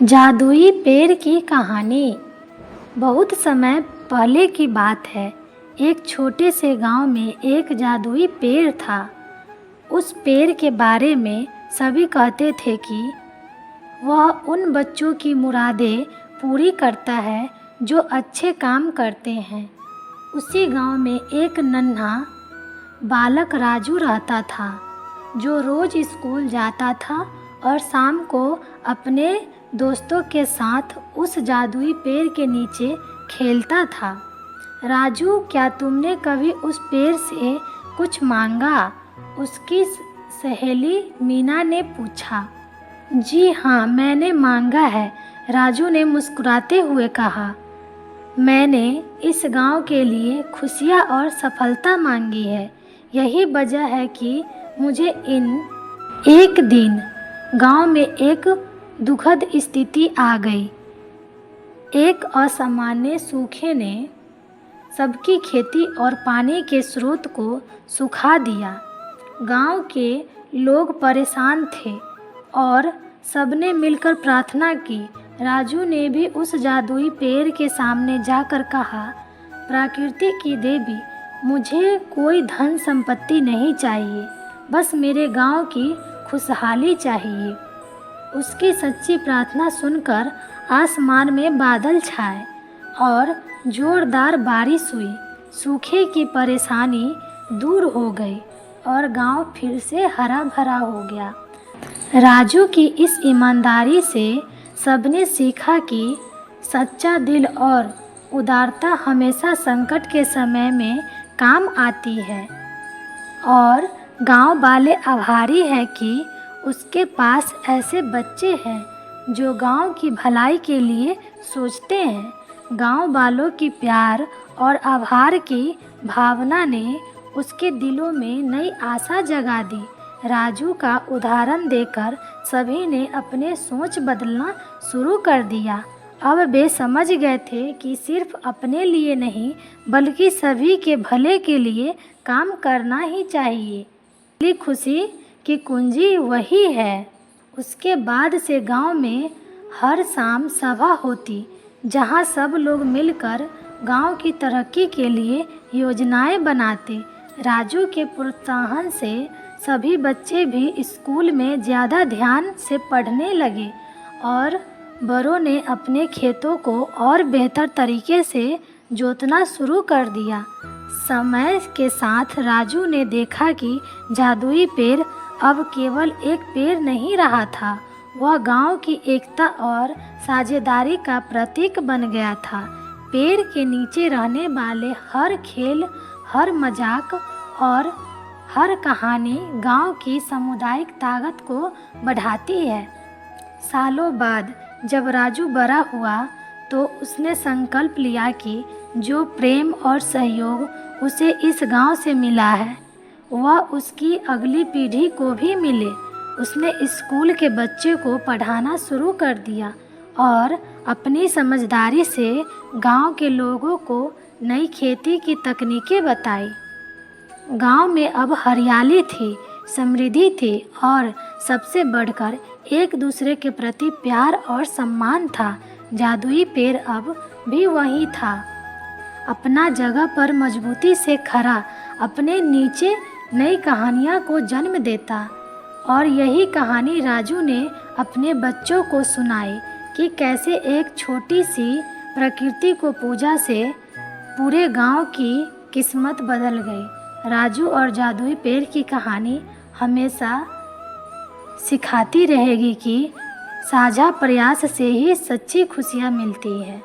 जादुई पेड़ की कहानी। बहुत समय पहले की बात है। एक छोटे से गांव में एक जादुई पेड़ था। उस पेड़ के बारे में सभी कहते थे कि वह उन बच्चों की मुरादें पूरी करता है जो अच्छे काम करते हैं। उसी गांव में एक नन्हा बालक राजू रहता था, जो रोज़ स्कूल जाता था और शाम को अपने दोस्तों के साथ उस जादुई पेड़ के नीचे खेलता था। राजू, क्या तुमने कभी उस पेड़ से कुछ मांगा? उसकी सहेली मीना ने पूछा। जी हाँ, मैंने मांगा है, राजू ने मुस्कुराते हुए कहा। मैंने इस गांव के लिए खुशियाँ और सफलता मांगी है। यही वजह है कि मुझे एक दिन गांव में एक दुखद स्थिति आ गई। एक असामान्य सूखे ने सबकी खेती और पानी के स्रोत को सुखा दिया। गांव के लोग परेशान थे और सबने मिलकर प्रार्थना की। राजू ने भी उस जादुई पेड़ के सामने जाकर कहा, प्रकृति की देवी, मुझे कोई धन संपत्ति नहीं चाहिए, बस मेरे गांव की खुशहाली चाहिए। उसकी सच्ची प्रार्थना सुनकर आसमान में बादल छाए और जोरदार बारिश हुई। सूखे की परेशानी दूर हो गई और गांव फिर से हरा भरा हो गया। राजू की इस ईमानदारी से सबने सीखा कि सच्चा दिल और उदारता हमेशा संकट के समय में काम आती है, और गांव वाले आभारी हैं कि उसके पास ऐसे बच्चे हैं जो गांव की भलाई के लिए सोचते हैं। गांव वालों की प्यार और आभार की भावना ने उसके दिलों में नई आशा जगा दी। राजू का उदाहरण देकर सभी ने अपने सोच बदलना शुरू कर दिया। अब वे समझ गए थे कि सिर्फ अपने लिए नहीं, बल्कि सभी के भले के लिए काम करना ही चाहिए। असली खुशी की कुंजी वही है। उसके बाद से गांव में हर शाम सभा होती, जहां सब लोग मिलकर गांव की तरक्की के लिए योजनाएं बनाते। राजू के प्रोत्साहन से सभी बच्चे भी स्कूल में ज़्यादा ध्यान से पढ़ने लगे और बड़ों ने अपने खेतों को और बेहतर तरीके से जोतना शुरू कर दिया। समय के साथ राजू ने देखा कि जादुई पेड़ अब केवल एक पेड़ नहीं रहा था, वह गांव की एकता और साझेदारी का प्रतीक बन गया था। पेड़ के नीचे रहने वाले हर खेल, हर मजाक और हर कहानी गांव की सामुदायिक ताकत को बढ़ाती है। सालों बाद जब राजू बड़ा हुआ तो उसने संकल्प लिया कि जो प्रेम और सहयोग उसे इस गांव से मिला है, वह उसकी अगली पीढ़ी को भी मिले। उसने स्कूल के बच्चे को पढ़ाना शुरू कर दिया और अपनी समझदारी से गांव के लोगों को नई खेती की तकनीकें बताई। गांव में अब हरियाली थी, समृद्धि थी और सबसे बढ़कर एक दूसरे के प्रति प्यार और सम्मान था। जादुई पेड़ अब भी वही था, अपना जगह पर मजबूती से खड़ा, अपने नीचे नई कहानियाँ को जन्म देता। और यही कहानी राजू ने अपने बच्चों को सुनाई कि कैसे एक छोटी सी प्रकृति को पूजा से पूरे गांव की किस्मत बदल गई। राजू और जादुई पेड़ की कहानी हमेशा सिखाती रहेगी कि साझा प्रयास से ही सच्ची खुशियाँ मिलती है।